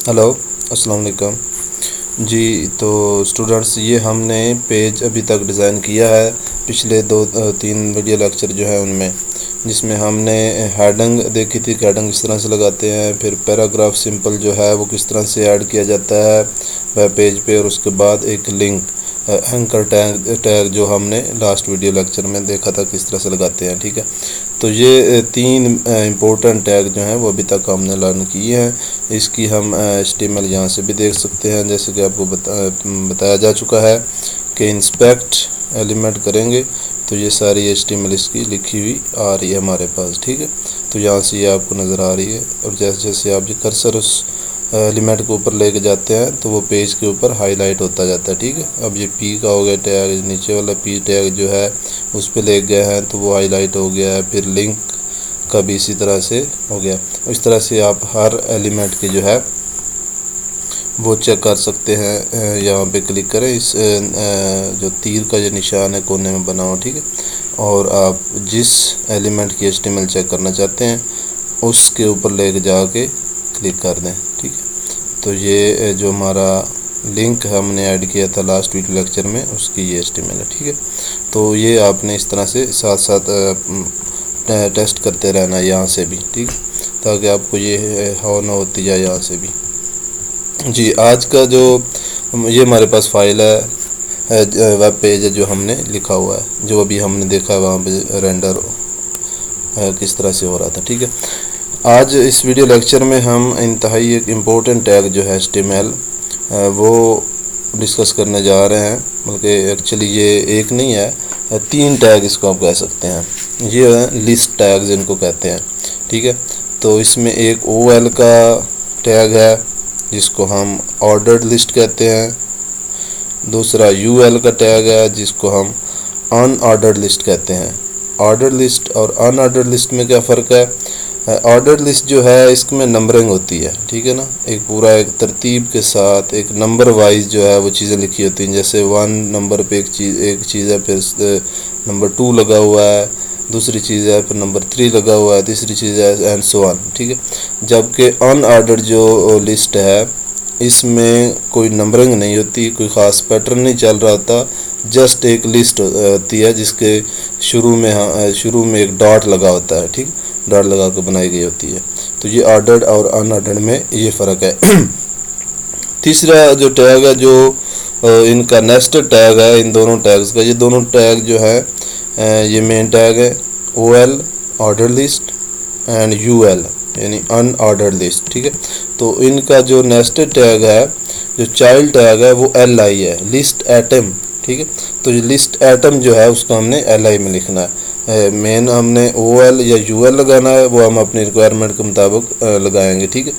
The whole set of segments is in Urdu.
ہلو، السلام علیکم جی۔ تو اسٹوڈنٹس، یہ ہم نے پیج ابھی تک ڈیزائن کیا ہے پچھلے 2-3 ویڈیو لیکچر جو ہے ان میں، جس میں ہم نے ہیڈنگ دیکھی تھی کہ ہیڈنگ کس طرح سے لگاتے ہیں، پھر پیراگراف سمپل جو ہے وہ کس طرح سے ایڈ کیا جاتا ہے ویب پیج پہ، اور اس کے بعد ایک لنک اینکر ٹیگ جو ہم نے لاسٹ ویڈیو لیکچر میں دیکھا تھا کس طرح سے لگاتے ہیں۔ ٹھیک ہے، تو یہ 3 امپورٹنٹ ٹیگ جو ہیں وہ ابھی تک ہم نے لرن کیے ہیں۔ اس کی ہم HTML یہاں سے بھی دیکھ سکتے ہیں، جیسے کہ آپ کو بتایا جا چکا ہے کہ انسپیکٹ ایلیمنٹ کریں گے تو یہ ساری HTML اس کی لکھی ہوئی آ رہی ہے ہمارے پاس۔ ٹھیک ہے، تو یہاں سے یہ آپ کو نظر آ رہی ہے، اور جیسے جیسے آپ یہ کرسر اس ایلیمنٹ کے اوپر لے کے جاتے ہیں تو وہ پیج کے اوپر ہائی لائٹ ہوتا جاتا ہے۔ ٹھیک ہے، اب یہ پی کا ہو گیا ٹیگ، نیچے والا پی ٹیگ جو ہے اس پہ لے گئے ہیں تو وہ ہائی لائٹ ہو گیا ہے، پھر لنک کا بھی اسی طرح سے ہو گیا۔ اس طرح سے آپ ہر ایلیمنٹ کے جو ہے وہ چیک کر سکتے ہیں۔ یہاں پہ کلک کریں، اس جو تیر کا جو نشان ہے کونے میں بنا ہو، ٹھیک ہے، اور آپ جس ایلیمنٹ کی HTML چیک کرنا چاہتے ہیں اس کے اوپر لے کے جا کے کلک کر دیں۔ ٹھیک ہے، تو یہ جو ہمارا لنک ہم نے ایڈ کیا تھا لاسٹ ویڈیو لیکچر میں، اس کی یہ HTML ہے۔ ٹھیک ہے، تو یہ آپ نے اس طرح سے ساتھ ساتھ ٹیسٹ کرتے رہنا یہاں سے بھی، ٹھیک، تاکہ آپ کو یہ ہو نہ ہوتی جائے یہاں سے بھی۔ جی، آج کا جو یہ ہمارے پاس فائل ہے، ویب پیج ہے جو ہم نے لکھا ہوا ہے، جو ابھی ہم نے دیکھا ہے وہاں پہ رینڈر کس طرح سے ہو رہا تھا۔ ٹھیک ہے، آج اس ویڈیو لیکچر میں ہم انتہائی ایک امپورٹنٹ ٹیگ جو ہے HTML وہ ڈسکس کرنے جا رہے ہیں، بلکہ ایکچولی یہ ایک نہیں ہے، 3 ٹیگ اس کو آپ کہہ سکتے ہیں۔ یہ لسٹ ٹیگز ان کو کہتے ہیں۔ ٹھیک ہے، تو اس میں ایک OL کا ٹیگ ہے جس کو ہم آرڈرڈ لسٹ کہتے ہیں، دوسرا UL کا ٹیگ ہے جس کو ہم ان آرڈرڈ لسٹ کہتے ہیں۔ آرڈرڈ لسٹ اور ان آرڈرڈ لسٹ میں کیا فرق ہے؟ آرڈرڈ لسٹ جو ہے اس میں نمبرنگ ہوتی ہے، ٹھیک ہے نا، ایک پورا ایک ترتیب کے ساتھ ایک نمبر وائز جو ہے وہ چیزیں لکھی ہوتی ہیں، جیسے 1 نمبر پہ ایک چیز ہے، پھر نمبر 2 لگا ہوا ہے، دوسری چیز ہے، پھر نمبر 3 لگا ہوا ہے، تیسری چیز ہے، اینڈ سو آن۔ ٹھیک ہے، جبکہ ان آرڈر جو لسٹ ہے اس میں کوئی نمبرنگ نہیں ہوتی، کوئی خاص پیٹرن نہیں چل رہا ہوتا، جسٹ ایک لسٹ ہوتی ہے جس کے شروع میں ایک ڈاٹ لگا ہوتا ہے، ٹھیک، ڈاٹ لگا کے بنائی گئی ہوتی ہے۔ تو یہ آرڈرڈ اور ان آرڈرڈ میں یہ فرق ہے۔ تیسرا جو ٹیگ ہے، جو ان کا نیسٹڈ ٹیگ ہے، ان دونوں ٹیگز کا، یہ دونوں ٹیگ جو ہے یہ مین ٹیگ ہے OL order list and UL یعنی ان آرڈرڈ لسٹ۔ ٹھیک ہے، تو ان کا جو نیسٹڈ ٹیگ ہے، جو چائلڈ ٹیگ ہے وہ LI ہے، لسٹ ایٹم۔ ٹھیک ہے، تو یہ لسٹ ایٹم جو ہے اس کو ہم نے LI میں لکھنا ہے، مین ہم نے OL یا UL لگانا ہے، وہ ہم اپنی ریکوائرمنٹ کے مطابق لگائیں گے۔ ٹھیک ہے،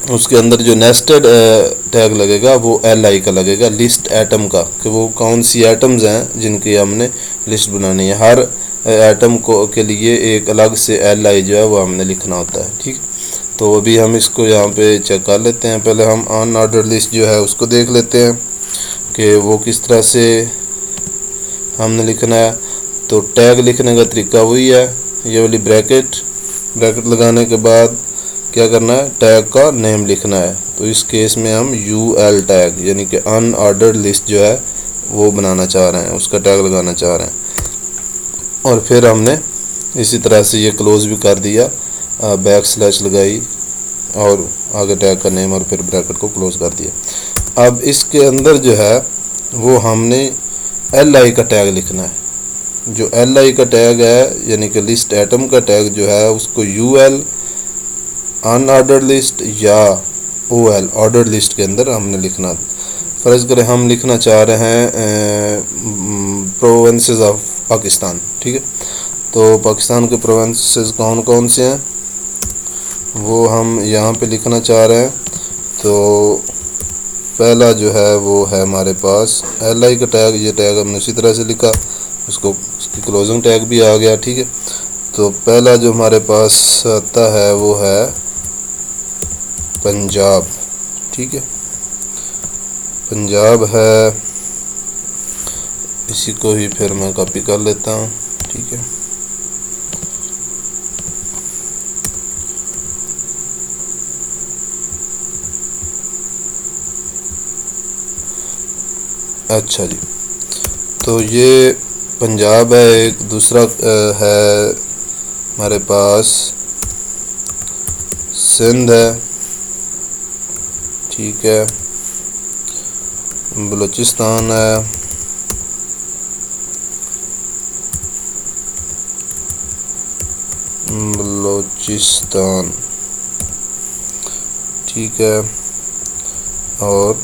اس کے اندر جو نیسٹڈ ٹیگ لگے گا وہ LI کا لگے گا، لسٹ ایٹم کا، کہ وہ کون سی ایٹمز ہیں جن کی ہم نے لسٹ بنانی ہے۔ ہر ایٹم کے لیے ایک الگ سے LI جو ہے وہ ہم نے لکھنا ہوتا ہے۔ ٹھیک، تو ابھی ہم اس کو یہاں پہ چیک کر لیتے ہیں۔ پہلے ہم ان آرڈر لسٹ جو ہے اس کو دیکھ لیتے ہیں کہ وہ کس طرح سے ہم نے لکھنا ہے۔ تو ٹیگ لکھنے کا طریقہ وہی ہے، یہ والی بریکٹ لگانے کے بعد کیا کرنا ہے، ٹیگ کا نیم لکھنا ہے۔ تو اس کیس میں ہم UL ٹیگ یعنی کہ ان آرڈرڈ لسٹ جو ہے وہ بنانا چاہ رہے ہیں، اس کا ٹیگ لگانا چاہ رہے ہیں، اور پھر ہم نے اسی طرح سے یہ کلوز بھی کر دیا، بیک سلیش لگائی اور آگے ٹیگ کا نیم اور پھر بریکٹ کو کلوز کر دیا۔ اب اس کے اندر جو ہے وہ ہم نے LI کا ٹیگ لکھنا ہے۔ جو LI کا ٹیگ ہے یعنی کہ لسٹ ایٹم کا ٹیگ جو ہے اس کو UL ان آرڈرڈ لسٹ یا OL آرڈرڈ لسٹ کے اندر ہم نے لکھنا۔ فرض کریں ہم لکھنا چاہ رہے ہیں پروونسز آف پاکستان۔ ٹھیک ہے، تو پاکستان کے پروونسز کون کون سے ہیں وہ ہم یہاں پہ لکھنا چاہ رہے ہیں۔ تو پہلا جو ہے وہ ہے ہمارے پاس LI کا ٹیگ، یہ ٹیگ ہم نے اسی طرح سے لکھا، اس کی کلوزنگ ٹیگ بھی آ گیا۔ ٹھیک ہے، تو پہلا جو ہمارے پاس آتا ہے وہ ہے پنجاب۔ ٹھیک ہے، پنجاب ہے، اسی کو ہی پھر میں کاپی کر لیتا ہوں۔ ٹھیک ہے، اچھا جی، تو یہ پنجاب ہے، ایک دوسرا ہے ہمارے پاس سندھ ہے، ٹھیک ہے، بلوچستان ہے، بلوچستان، ٹھیک ہے، اور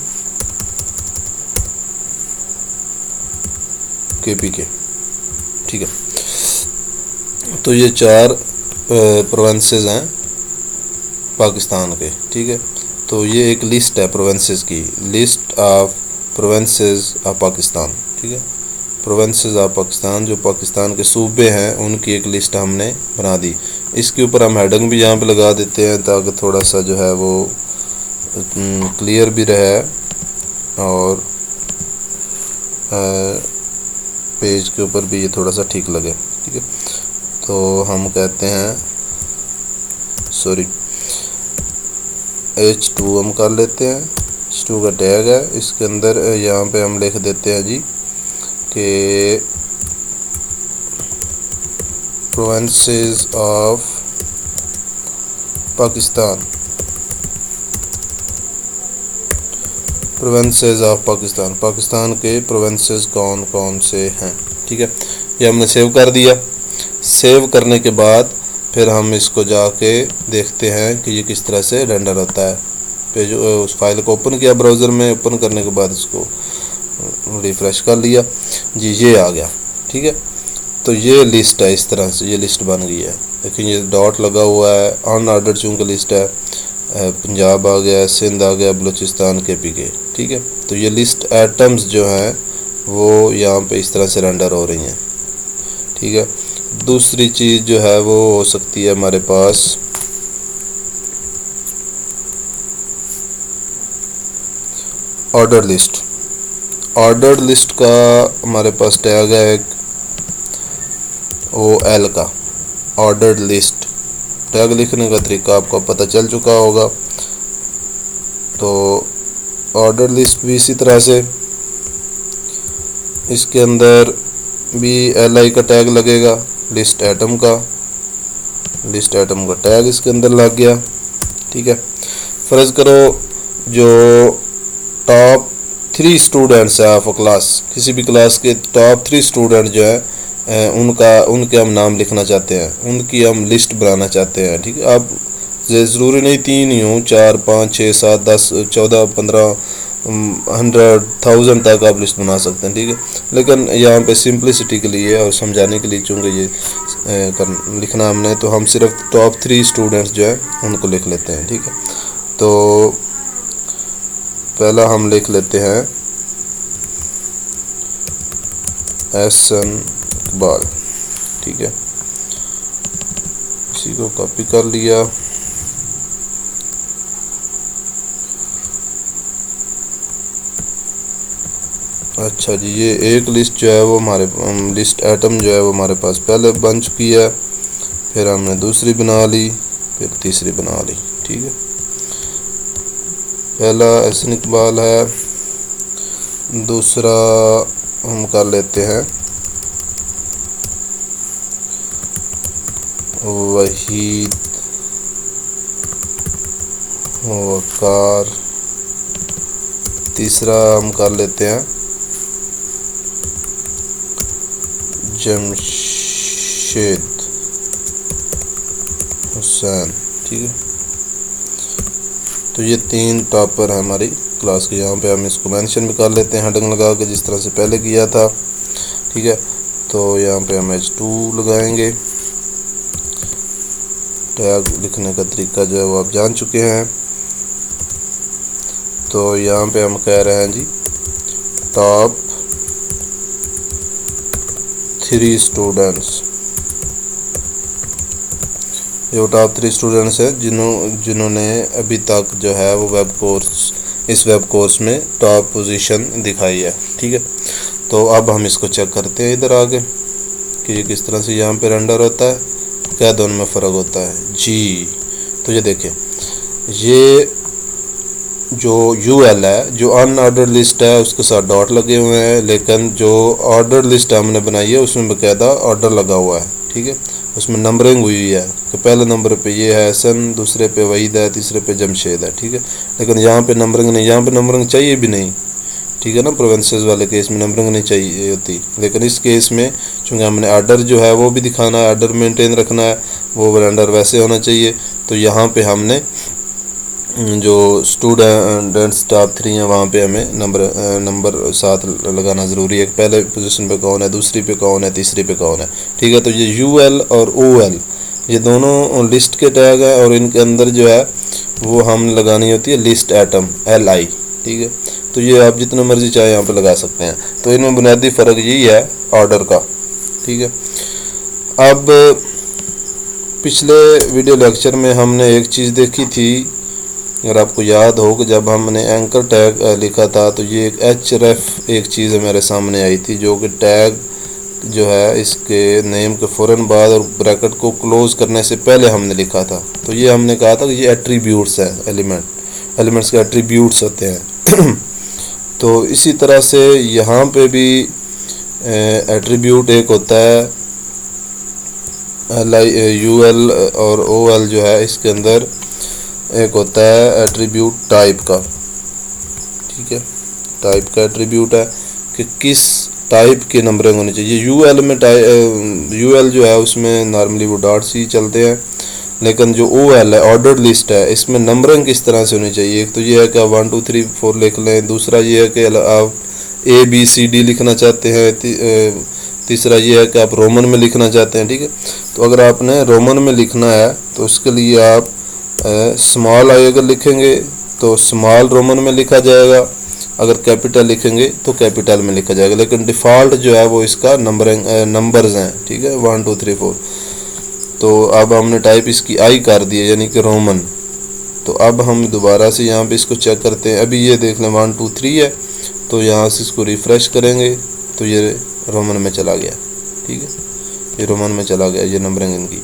KP کے، ٹھیک ہے۔ تو یہ 4 پروونسز ہیں پاکستان کے، ٹھیک ہے۔ تو یہ ایک لسٹ ہے پروونسز کی، list of provinces of Pakistan, ٹھیک ہے۔ پروونسز آف پاکستان، جو پاکستان کے صوبے ہیں ان کی ایک لسٹ ہم نے بنا دی۔ اس کے اوپر ہم ہیڈنگ بھی یہاں پہ لگا دیتے ہیں تاکہ تھوڑا سا جو ہے وہ کلیئر بھی رہے اور پیج کے اوپر بھی یہ تھوڑا سا ٹھیک لگے، ٹھیک ہے۔ تو ہم کہتے ہیں H2 ہم کر لیتے ہیں، H2 کا ٹیگ ہے، اس کے اندر یہاں پہ ہم لکھ دیتے ہیں جی کہ provinces of Pakistan, provinces of Pakistan, Pakistan کے پروونسز کون کون سے ہیں، ٹھیک ہے۔ یہ ہم نے سیو کر دیا۔ سیو کرنے کے بعد پھر ہم اس کو جا کے دیکھتے ہیں کہ یہ کس طرح سے رینڈر ہوتا ہے۔ پیج اس فائل کو اوپن کیا براؤزر میں، اوپن کرنے کے بعد اس کو ریفریش کر لیا جی، یہ آ گیا، ٹھیک ہے۔ تو یہ لسٹ ہے، اس طرح سے یہ لسٹ بن گئی ہے، لیکن یہ ڈاٹ لگا ہوا ہے، ان آرڈر چونکہ لسٹ ہے، پنجاب آ گیا، سندھ آ گیا، بلوچستان KP کے، ٹھیک ہے۔ تو یہ لسٹ ایٹمز جو ہیں وہ یہاں پہ اس طرح سے رینڈر ہو رہی ہیں، ٹھیک ہے۔ دوسری چیز جو ہے وہ ہو سکتی ہے ہمارے پاس آرڈر لسٹ۔ آرڈر لسٹ کا ہمارے پاس ٹیگ ہے ایک OL کا، آرڈر لسٹ۔ ٹیگ لکھنے کا طریقہ آپ کو پتہ چل چکا ہوگا۔ تو آرڈر لسٹ بھی اسی طرح سے، اس کے اندر بھی LI کا ٹیگ لگے گا، لسٹ ایٹم کا، لسٹ ایٹم کا ٹیگ اس کے اندر لگ گیا، ٹھیک ہے۔ فرض کرو جو ٹاپ 3 اسٹوڈنٹس ہیں آف کلاس، کسی بھی کلاس کے ٹاپ 3 اسٹوڈنٹ جو ہیں ان کے ہم نام لکھنا چاہتے ہیں، ان کی ہم لسٹ بنانا چاہتے ہیں، ٹھیک ہے۔ اب ضروری نہیں 3 ہی ہوں، 4 5 6 7 10 14 15 100 1000 تک آپ لسٹ بنا سکتے ہیں، ٹھیک ہے۔ لیکن یہاں پہ سمپلسٹی کے لیے اور سمجھانے کے لیے چونکہ یہ لکھنا ہم نے، تو ہم صرف ٹاپ 3 اسٹوڈنٹس جو ہیں ان کو لکھ لیتے ہیں، ٹھیک ہے۔ تو پہلا ہم لکھ لیتے ہیں احسن اقبال، ٹھیک ہے، اسی کو کاپی کر لیا۔ اچھا جی، یہ ایک لسٹ جو ہے وہ ہمارے لسٹ ایٹم جو ہے وہ ہمارے پاس پہلے بن چکی ہے، پھر ہم نے دوسری بنا لی، پھر تیسری بنا لی، ٹھیک ہے۔ پہلا احسن اقبال ہے، دوسرا ہم کر لیتے ہیں وحید وقار، تیسرا ہم کر لیتے ہیں جمشید حسین، ٹھیک ہے۔ تو یہ 3 ٹاپر ہیں ہماری کلاس کے، یہاں پہ ہم اس کو مینشن بھی کر لیتے ہیں ہیڈنگ لگا کے جس طرح سے پہلے کیا تھا، ٹھیک ہے۔ تو یہاں پہ ہم H2 لگائیں گے، ٹیگ لکھنے کا طریقہ جو ہے وہ آپ جان چکے ہیں۔ تو یہاں پہ ہم کہہ رہے ہیں جی ٹاپ 3 اسٹوڈنٹس، جو ٹاپ 3 اسٹوڈنٹس ہیں جنہوں نے ابھی تک جو ہے وہ اس ویب کورس میں ٹاپ پوزیشن دکھائی ہے، ٹھیک ہے۔ تو اب ہم اس کو چیک کرتے ہیں ادھر آگے کہ یہ کس طرح سے یہاں پہ رینڈر ہوتا ہے، کیا دونوں میں فرق ہوتا ہے جی۔ تو یہ دیکھیں، یہ جو یو ایل ہے، جو ان آرڈر لسٹ ہے اس کے ساتھ ڈاٹ لگے ہوئے ہیں، لیکن جو آرڈر لسٹ ہم نے بنائی ہے اس میں باقاعدہ آرڈر لگا ہوا ہے، ٹھیک ہے، اس میں نمبرنگ ہوئی ہے کہ پہلے نمبر پہ یہ ہے حسن، دوسرے پہ وحید ہے، تیسرے پہ جمشید ہے، ٹھیک ہے، لیکن یہاں پہ نمبرنگ نہیں، یہاں پہ نمبرنگ چاہیے بھی نہیں، ٹھیک ہے نا، پروونسز والے کیس میں نمبرنگ نہیں چاہیے ہوتی، لیکن اس کیس میں چونکہ ہم نے آرڈر جو ہے وہ بھی دکھانا ہے، آرڈر مینٹین رکھنا ہے، وہ ورینڈر ویسے ہونا چاہیے، تو یہاں پہ ہم نے جو اسٹوڈنٹ اسٹاف 3 ہیں وہاں پہ ہمیں نمبر ساتھ لگانا ضروری ہے، پہلے پوزیشن پہ کون ہے، دوسری پہ کون ہے، تیسری پہ کون ہے، ٹھیک ہے، تو یہ یو ایل اور او ایل یہ دونوں لسٹ کے ٹیگ ہیں، اور ان کے اندر جو ہے وہ ہم لگانی ہوتی ہے لسٹ ایٹم ایل آئی، ٹھیک ہے، تو یہ آپ جتنا مرضی چاہے یہاں پہ لگا سکتے ہیں، تو ان میں بنیادی فرق یہی ہے آرڈر کا، ٹھیک ہے۔ اب پچھلے ویڈیو لیکچر میں ہم نے ایک چیز دیکھی تھی، اگر آپ کو یاد ہو کہ جب ہم نے اینکر ٹیگ لکھا تھا تو یہ ایک ایچ ریف ایک چیز میرے سامنے آئی تھی، جو کہ ٹیگ جو ہے اس کے نیم کے فوراً بعد اور بریکٹ کو کلوز کرنے سے پہلے ہم نے لکھا تھا، تو یہ ہم نے کہا تھا کہ یہ ایٹریبیوٹس ہے، ایلیمنٹس کے ایٹریبیوٹس ہوتے ہیں تو اسی طرح سے یہاں پہ بھی ایٹریبیوٹ ایک ہوتا ہے یو ایل اور او ایل جو ہے اس کے اندر ایک ہوتا ہے ایٹریبیوٹ ٹائپ کا، ٹھیک ہے، ٹائپ کا ایٹریبیوٹ ہے کہ کس ٹائپ کی نمبرنگ ہونی چاہیے، یو ایل میں یو ایل جو ہے اس میں نارملی وہ ڈاٹس ہی چلتے ہیں، لیکن جو او ایل ہے آرڈر لسٹ ہے اس میں نمبرنگ کس طرح سے ہونی چاہیے، ایک تو یہ ہے کہ آپ 1 2 3 4 لکھ لیں، دوسرا یہ ہے کہ آپ اے بی سی ڈی لکھنا چاہتے ہیں، تیسرا یہ ہے کہ آپ رومن میں لکھنا چاہتے ہیں، ٹھیک ہے، تو اگر آپ نے رومن میں لکھنا ہے تو اس کے لیے آپ اسمال آئی اگر لکھیں گے تو اسمال رومن میں لکھا جائے گا، اگر کیپیٹل لکھیں گے تو کیپیٹل میں لکھا جائے گا، لیکن ڈیفالٹ جو ہے وہ اس کا نمبرز ہیں، ٹھیک ہے، 1 2 3 4، تو اب ہم نے ٹائپ اس کی آئی کر دی ہے یعنی کہ رومن، تو اب ہم دوبارہ سے یہاں پہ اس کو چیک کرتے ہیں، ابھی یہ دیکھ لیں 1 2 3 ہے، تو یہاں سے اس کو ریفریش کریں گے تو یہ رومن میں چلا گیا، ٹھیک ہے، یہ رومن میں چلا گیا، یہ نمبرنگ ان کی۔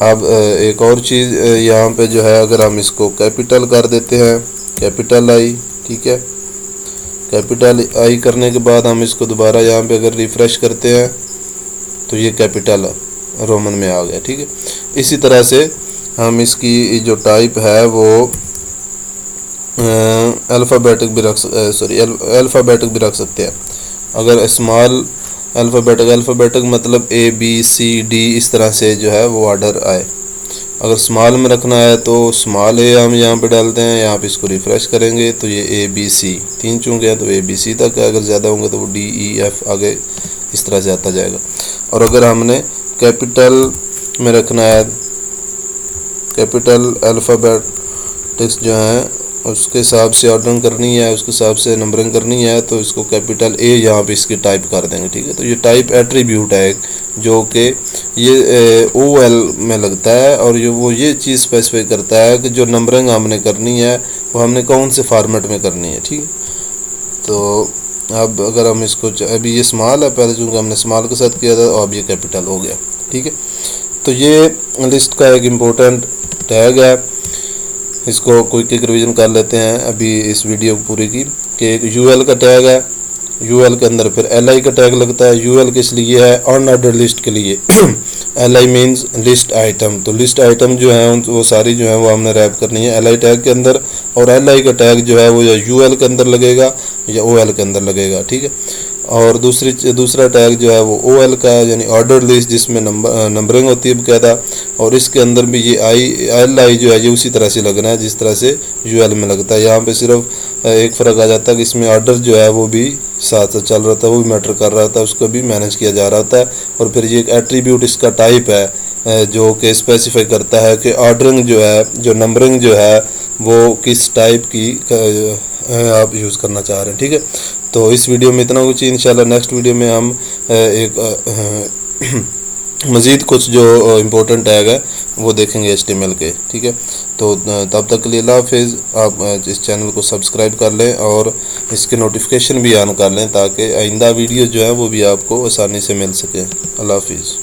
اب ایک اور چیز یہاں پہ جو ہے اگر ہم اس کو کیپیٹل کر دیتے ہیں، کیپیٹل آئی، ٹھیک ہے، کیپیٹل آئی کرنے کے بعد ہم اس کو دوبارہ یہاں پہ اگر ریفریش کرتے ہیں تو یہ کیپیٹل رومن میں آ گیا، ٹھیک ہے، اسی طرح سے ہم اس کی جو ٹائپ ہے وہ الفابیٹک بھی رکھ سکتے ہیں، اگر اسمال الفابیٹک مطلب اے بی سی ڈی اس طرح سے جو ہے وہ آرڈر آئے، اگر اسمال میں رکھنا ہے تو اسمال اے ہم یہاں پہ ڈالتے ہیں، یہاں پہ اس کو ریفریش کریں گے تو یہ اے بی سی 3 چونکہ ہیں تو اے بی سی تک ہے، اگر زیادہ ہوں گے تو وہ ڈی ای ایف آگے اس طرح سے آتا جائے گا، اور اگر ہم نے کیپیٹل میں رکھنا ہے، کیپیٹل الفابیٹکس جو ہیں اس کے حساب سے آرڈرنگ کرنی ہے، اس کے حساب سے نمبرنگ کرنی ہے، تو اس کو کیپیٹل اے یہاں پہ اس کی ٹائپ کر دیں گے، ٹھیک ہے، تو یہ ٹائپ ایٹریبیوٹ ہے ایک جو کہ یہ او ایل میں لگتا ہے، اور وہ یہ چیز اسپیسیفائی کرتا ہے کہ جو نمبرنگ ہم نے کرنی ہے وہ ہم نے کون سے فارمیٹ میں کرنی ہے، ٹھیک ہے، تو اب اگر ہم اس کو ابھی یہ اسمال ہے، پہلے چونکہ ہم نے اسمال کے ساتھ کیا تھا اور اب یہ کیپیٹل ہو گیا، ٹھیک ہے، تو یہ لسٹ کا ایک امپورٹنٹ ٹیگ ہے، اس کو کوئی ریویژن کر لیتے ہیں ابھی اس ویڈیو پوری کی، کہ ایک یو ایل کا ٹیگ ہے، یو ایل کے اندر پھر ایل آئی کا ٹیگ لگتا ہے، یو ایل کس لیے ہے، ان آرڈر لسٹ کے لیے L I means list item, تو لسٹ آئٹم جو ہیں وہ ساری جو ہیں وہ ہم نے ریپ کرنی ہے ایل آئی ٹیگ کے اندر، اور ایل آئی کا ٹیگ جو ہے وہ یا یو ایل کے اندر لگے گا یا او ایل کے اندر لگے گا، ٹھیک ہے، اور دوسرا ٹیگ جو ہے وہ او ایل کا ہے یعنی آرڈر لسٹ جس میں نمبرنگ ہوتی ہے باقاعدہ، اور اس کے اندر بھی یہ ایل آئی جو ہے یہ اسی طرح سے لگنا ہے جس طرح سے یو ایل میں لگتا ہے، یہاں پہ صرف ایک فرق آ جاتا ہے کہ اس میں آرڈر جو ہے وہ بھی ساتھ چل رہا تھا، وہ بھی میٹر کر رہا تھا، اس کو بھی مینیج کیا جا رہا تھا، اور پھر یہ ایک ایٹریبیوٹ اس کا ٹائپ ہے جو کہ اسپیسیفائی کرتا ہے کہ آرڈرنگ جو ہے جو نمبرنگ جو ہے وہ کس ٹائپ کی آپ یوز کرنا چاہ رہے ہیں، ٹھیک ہے، تو اس ویڈیو میں اتنا کچھ، انشاءاللہ نیکسٹ ویڈیو میں ہم ایک مزید کچھ جو امپورٹنٹ ٹیگ ہے وہ دیکھیں گے HTML کے، ٹھیک ہے، تو تب تک کے لیے اللہ حافظ، آپ اس چینل کو سبسکرائب کر لیں اور اس کے نوٹیفیکیشن بھی آن کر لیں تاکہ آئندہ ویڈیو جو ہے وہ بھی آپ کو آسانی سے مل سکے۔ اللہ حافظ۔